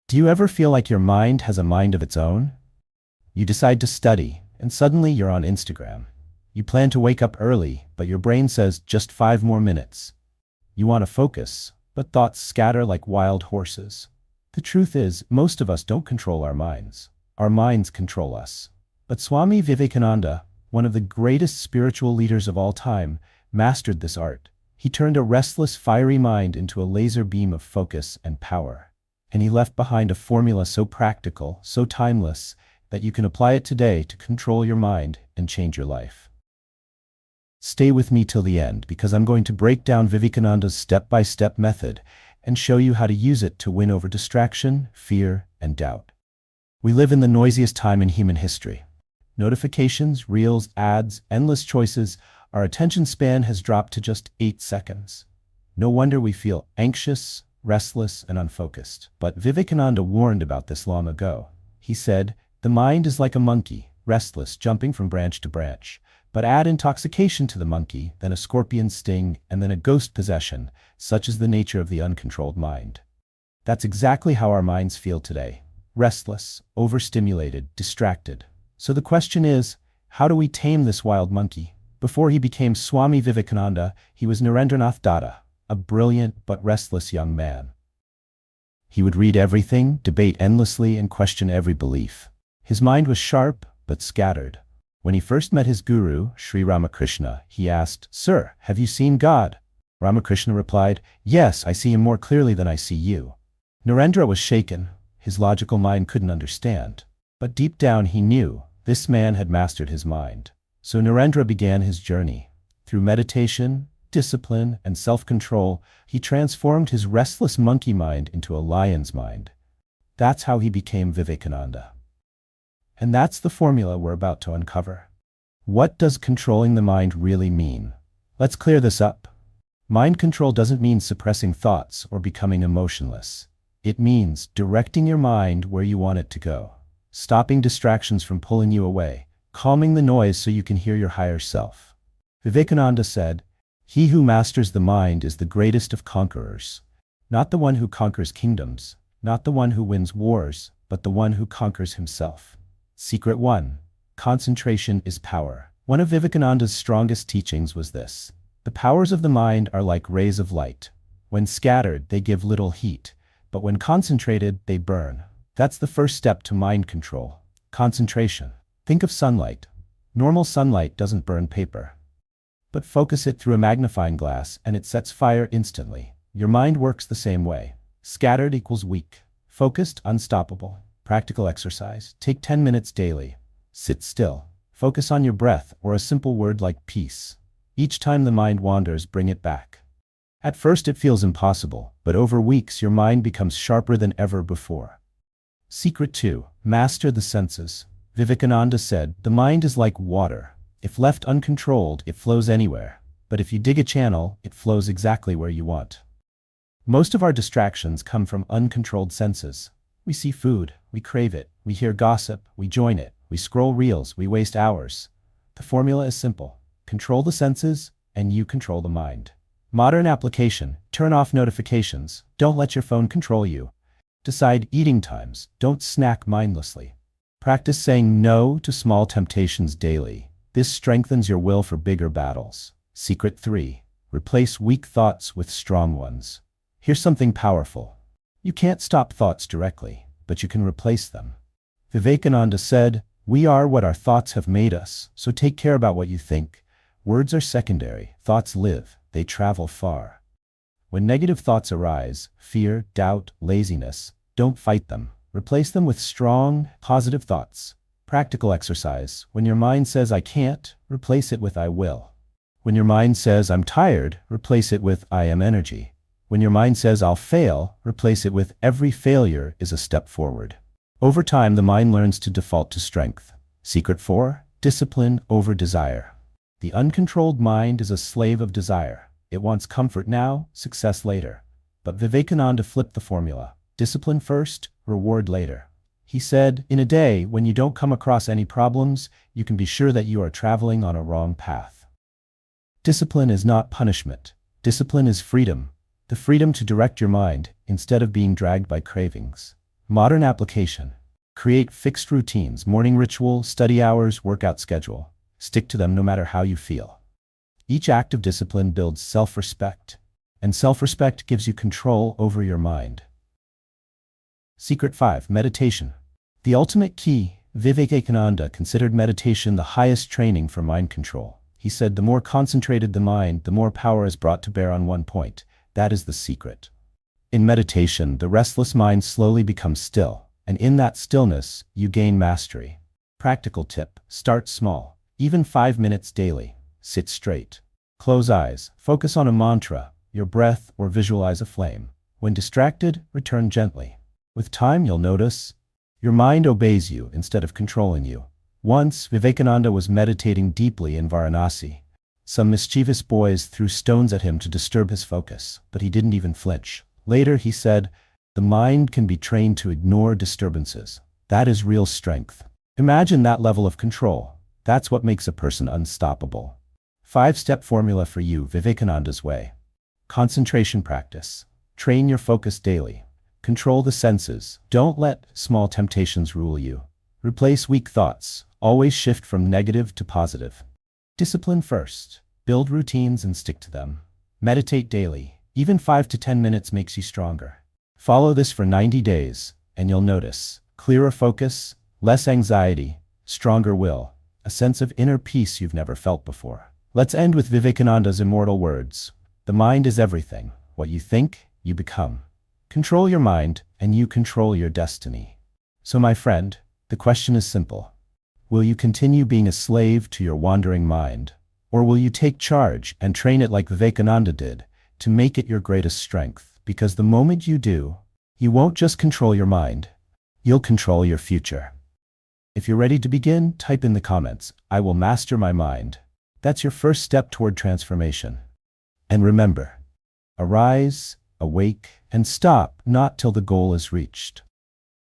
Do you ever feel like your mind has a mind of its own? You decide to study, and suddenly you're on Instagram. You plan to wake up early, but your brain says just 5 more minutes. You want to focus, but thoughts scatter like wild horses. The truth is, most of us don't control our minds. Our minds control us. But Swami Vivekananda, one of the greatest spiritual leaders of all time, mastered this art. He turned a restless, fiery mind into a laser beam of focus and power. And he left behind a formula so practical, so timeless, that you can apply it today to control your mind and change your life. Stay with me till the end, because I'm going to break down Vivekananda's step-by-step method and show you how to use it to win over distraction, fear, and doubt. We live in the noisiest time in human history. Notifications, reels, ads, endless choices. Our attention span has dropped to just 8 seconds. No wonder we feel anxious, restless, and unfocused. But Vivekananda warned about this long ago. He said, "The mind is like a monkey, restless, jumping from branch to branch. But add intoxication to the monkey, then a scorpion sting, and then a ghost possession. Such is the nature of the uncontrolled mind." That's exactly how our minds feel today. Restless, overstimulated, distracted. So the question is, how do we tame this wild monkey? Before he became Swami Vivekananda, he was Narendranath Datta, a brilliant but restless young man. He would read everything, debate endlessly, and question every belief. His mind was sharp, but scattered. When he first met his guru, Sri Ramakrishna, he asked, "Sir, have you seen God?" Ramakrishna replied, "Yes, I see him more clearly than I see you." Narendra was shaken. His logical mind couldn't understand. But deep down he knew this man had mastered his mind. So Narendra began his journey. Through meditation, discipline, and self-control, he transformed his restless monkey mind into a lion's mind. That's how he became Vivekananda. And that's the formula we're about to uncover. What does controlling the mind really mean? Let's clear this up. Mind control doesn't mean suppressing thoughts or becoming emotionless. It means directing your mind where you want it to go, stopping distractions from pulling you away, calming the noise so you can hear your higher self. Vivekananda said, "He who masters the mind is the greatest of conquerors. Not the one who conquers kingdoms, not the one who wins wars, but the one who conquers himself." Secret 1. Concentration is power. One of Vivekananda's strongest teachings was this: the powers of the mind are like rays of light. When scattered, they give little heat, but when concentrated, they burn. That's the first step to mind control. Concentration. Think of sunlight. Normal sunlight doesn't burn paper. But focus it through a magnifying glass and it sets fire instantly. Your mind works the same way. Scattered equals weak. Focused, unstoppable. Practical exercise. Take 10 minutes daily. Sit still. Focus on your breath or a simple word like peace. Each time the mind wanders, bring it back. At first it feels impossible, but over weeks your mind becomes sharper than ever before. Secret 2. Master the senses. Vivekananda said, "The mind is like water. If left uncontrolled, it flows anywhere. But if you dig a channel, it flows exactly where you want." Most of our distractions come from uncontrolled senses. We see food, we crave it, we hear gossip, we join it, we scroll reels, we waste hours. The formula is simple. Control the senses, and you control the mind. Modern application: turn off notifications. Don't let your phone control you. Decide eating times. Don't snack mindlessly. Practice saying no to small temptations daily. This strengthens your will for bigger battles. Secret 3. Replace weak thoughts with strong ones. Here's something powerful. You can't stop thoughts directly, but you can replace them. Vivekananda said, "We are what our thoughts have made us, so take care about what you think. Words are secondary. Thoughts live. They travel far." When negative thoughts arise, fear, doubt, laziness, don't fight them. Replace them with strong, positive thoughts. Practical exercise: when your mind says "I can't," replace it with "I will." When your mind says "I'm tired," replace it with "I am energy." When your mind says "I'll fail," replace it with "Every failure is a step forward." Over time, the mind learns to default to strength. Secret 4. Discipline over desire. The uncontrolled mind is a slave of desire. It wants comfort now, success later. But Vivekananda flipped the formula. Discipline first, reward later. He said, in a day when you don't come across any problems, you can be sure that you are traveling on a wrong path. Discipline is not punishment. Discipline is freedom. The freedom to direct your mind instead of being dragged by cravings. Modern application. Create fixed routines, morning ritual, study hours, workout schedule. Stick to them no matter how you feel. Each act of discipline builds self-respect, and self-respect gives you control over your mind. Secret 5. Meditation. The ultimate key. Vivekananda considered meditation the highest training for mind control. He said the more concentrated the mind, the more power is brought to bear on one point. That is the secret. In meditation, the restless mind slowly becomes still, and in that stillness, you gain mastery. Practical tip. Start small. Even 5 minutes daily. Sit straight. Close eyes. Focus on a mantra, your breath, or visualize a flame. When distracted, return gently. With time, you'll notice your mind obeys you instead of controlling you. Once, Vivekananda was meditating deeply in Varanasi. Some mischievous boys threw stones at him to disturb his focus, but he didn't even flinch. Later, he said, "The mind can be trained to ignore disturbances. That is real strength." Imagine that level of control. That's what makes a person unstoppable. 5-step formula for you, Vivekananda's way. Concentration practice. Train your focus daily. Control the senses. Don't let small temptations rule you. Replace weak thoughts. Always shift from negative to positive. Discipline first. Build routines and stick to them. Meditate daily. Even 5 to 10 minutes makes you stronger. Follow this for 90 days, and you'll notice clearer focus, less anxiety, stronger will, a sense of inner peace you've never felt before. Let's end with Vivekananda's immortal words. The mind is everything. What you think, you become. Control your mind, and you control your destiny. So my friend, the question is simple. Will you continue being a slave to your wandering mind? Or will you take charge and train it like Vivekananda did, to make it your greatest strength? Because the moment you do, you won't just control your mind, you'll control your future. If you're ready to begin, type in the comments, "I will master my mind." That's your first step toward transformation. And remember, arise, awake, and stop not till the goal is reached.